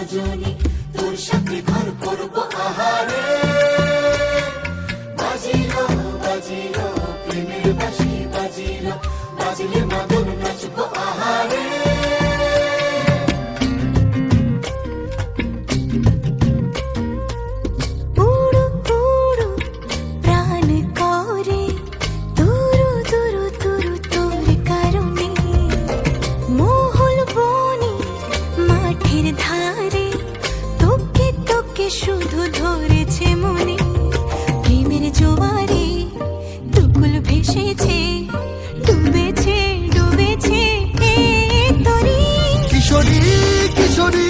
রজনী, তোর সাথে ঘর করবো আহারে। বাজিলো বাজিলো প্রেমের বাঁশি, বাজিলো বাজলে মাদল নাচবো আহারে। শুধু ধরেছে মনে প্রেমের জোয়ারে, দুকুল ভেসেছে, ডুবেছে ডুবেছে তরি। কিশোরী কিশোরী